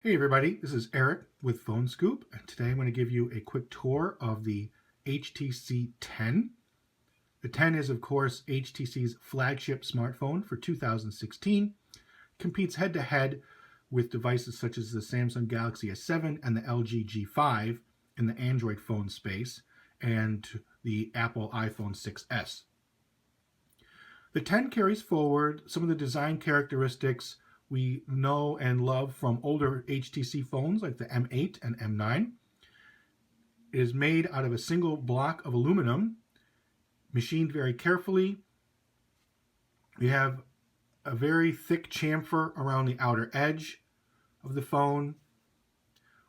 Hey everybody, this is Eric with Phone Scoop, and today I'm going to give you a quick tour of the HTC 10. The 10 is, of course, HTC's flagship smartphone for 2016. Competes head-to-head with devices such as the Samsung Galaxy S7 and the LG G5 in the Android phone space, and the Apple iPhone 6s. The 10 carries forward some of the design characteristics we know and love from older HTC phones like the M8 and M9. It is made out of a single block of aluminum, machined very carefully. We have a very thick chamfer around the outer edge of the phone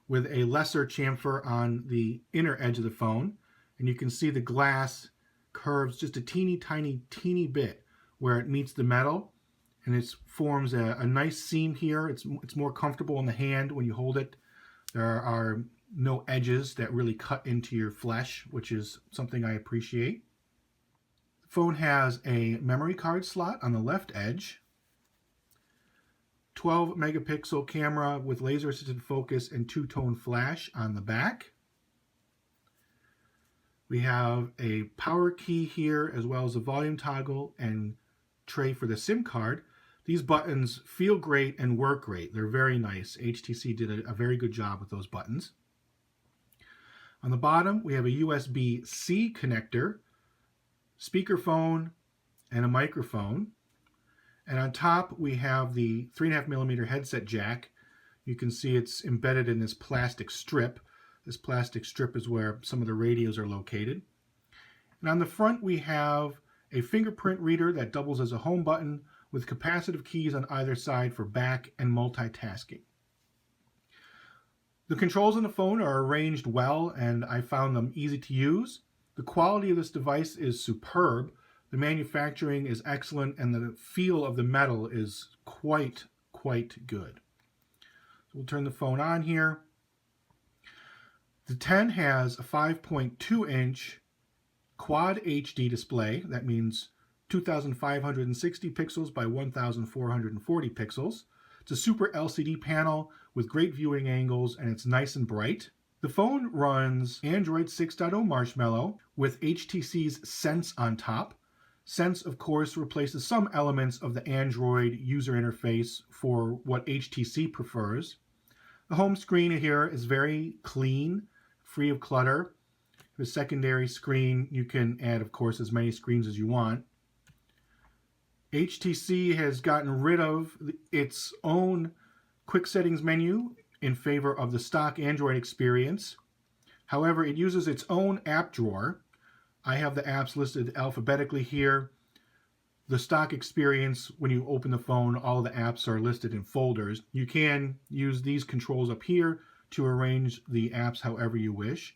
with a lesser chamfer on the inner edge of the phone. And you can see the glass curves just a teeny tiny bit where it meets the metal. And it forms a nice seam here. It's more comfortable in the hand when you hold it. There are no edges that really cut into your flesh, which is something I appreciate. The phone has a memory card slot on the left edge, 12 megapixel camera with laser assisted focus and two-tone flash on the back. We have a power key here as well as a volume toggle and tray for the SIM card. These buttons feel great and work great. They're very nice. HTC did a very good job with those buttons. On the bottom, we have a USB-C connector, speakerphone, and a microphone. And on top, we have the 3.5mm headset jack. You can see it's embedded in this plastic strip. This plastic strip is where some of the radios are located. And on the front, we have a fingerprint reader that doubles as a home button with capacitive keys on either side for back and multitasking. The controls on the phone are arranged well, and I found them easy to use. The quality of this device is superb. The manufacturing is excellent, and the feel of the metal is quite good. So we'll turn the phone on here. The 10 has a 5.2-inch Quad HD display. That means 2,560 pixels by 1,440 pixels. It's a super LCD panel with great viewing angles, and it's nice and bright. The phone runs Android 6.0 Marshmallow with HTC's Sense on top. Sense, of course, replaces some elements of the Android user interface for what HTC prefers. The home screen here is very clean, free of clutter. The secondary screen, you can add, of course, as many screens as you want. HTC has gotten rid of its own quick settings menu in favor of the stock Android experience. However, it uses its own app drawer. I have the apps listed alphabetically here. The stock experience, when you open the phone, all the apps are listed in folders. You can use these controls up here to arrange the apps however you wish.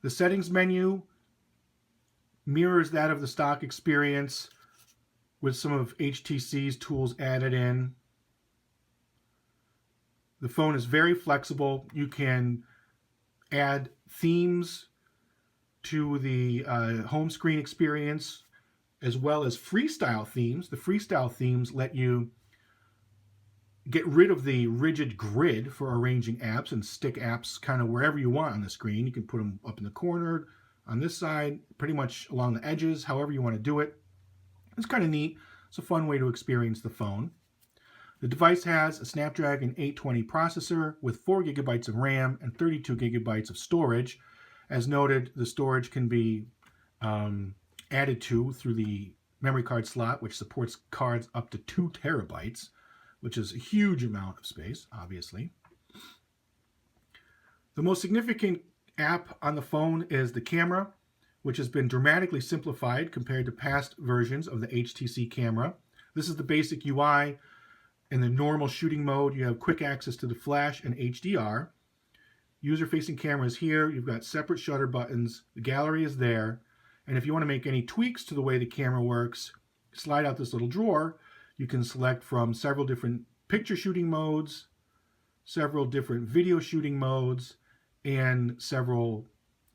The settings menu mirrors that of the stock experience with some of HTC's tools added in. The phone is very flexible. You can add themes to the home screen experience as well as freestyle themes. The freestyle themes let you get rid of the rigid grid for arranging apps and stick apps kind of wherever you want on the screen. You can put them up in the corner, on this side, pretty much along the edges, however you want to do it. It's kind of neat. It's a fun way to experience the phone. The device has a Snapdragon 820 processor with 4 gigabytes of RAM and 32 gigabytes of storage. As noted, the storage can be added to through the memory card slot, which supports cards up to 2 terabytes, which is a huge amount of space, obviously. The most significant app on the phone is the camera, which has been dramatically simplified compared to past versions of the HTC camera. This is the basic UI. In the normal shooting mode, you have quick access to the flash and HDR. User-facing camera is here. You've got separate shutter buttons. The gallery is there. And if you want to make any tweaks to the way the camera works, slide out this little drawer. You can select from several different picture shooting modes, several different video shooting modes, and several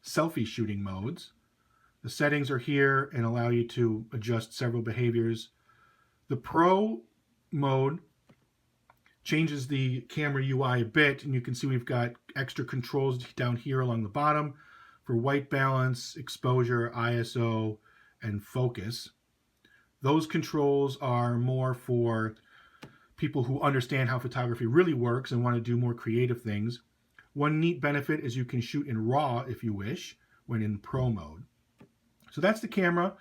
selfie shooting modes. The settings are here and allow you to adjust several behaviors. The Pro mode Changes the camera UI a bit, and you can see we've got extra controls down here along the bottom for white balance, exposure, ISO, and focus. Those controls are more for people who understand how photography really works and want to do more creative things. One neat benefit is you can shoot in RAW if you wish when in Pro mode. So that's the camera,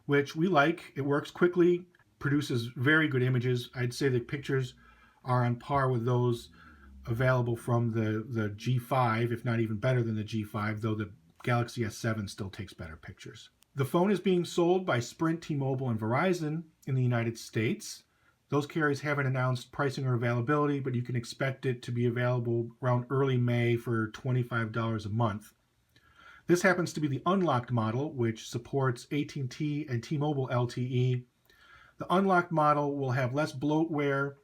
which we like. It works quickly, produces very good images. I'd say the pictures are on par with those available from the G5, if not even better than the G5, though the Galaxy S7 still takes better pictures. The phone is being sold by Sprint, T-Mobile, and Verizon in the United States. Those carriers haven't announced pricing or availability, but you can expect it to be available around early May for $25 a month. This happens to be the unlocked model, which supports AT&T and T-Mobile LTE. The unlocked model will have less bloatware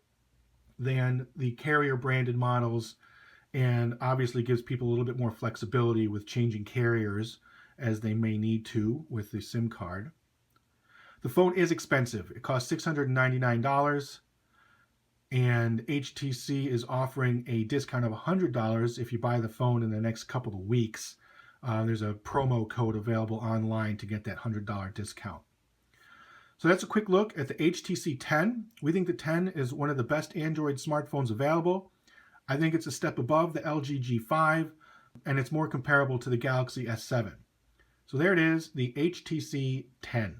than the carrier-branded models, and obviously gives people a little bit more flexibility with changing carriers as they may need to with the SIM card. The phone is expensive. It costs $699, and HTC is offering a discount of $100 if you buy the phone in the next couple of weeks. There's a promo code available online to get that $100 discount. So that's a quick look at the HTC 10. We think the 10 is one of the best Android smartphones available. I think it's a step above the LG G5, and it's more comparable to the Galaxy S7. So there it is, the HTC 10.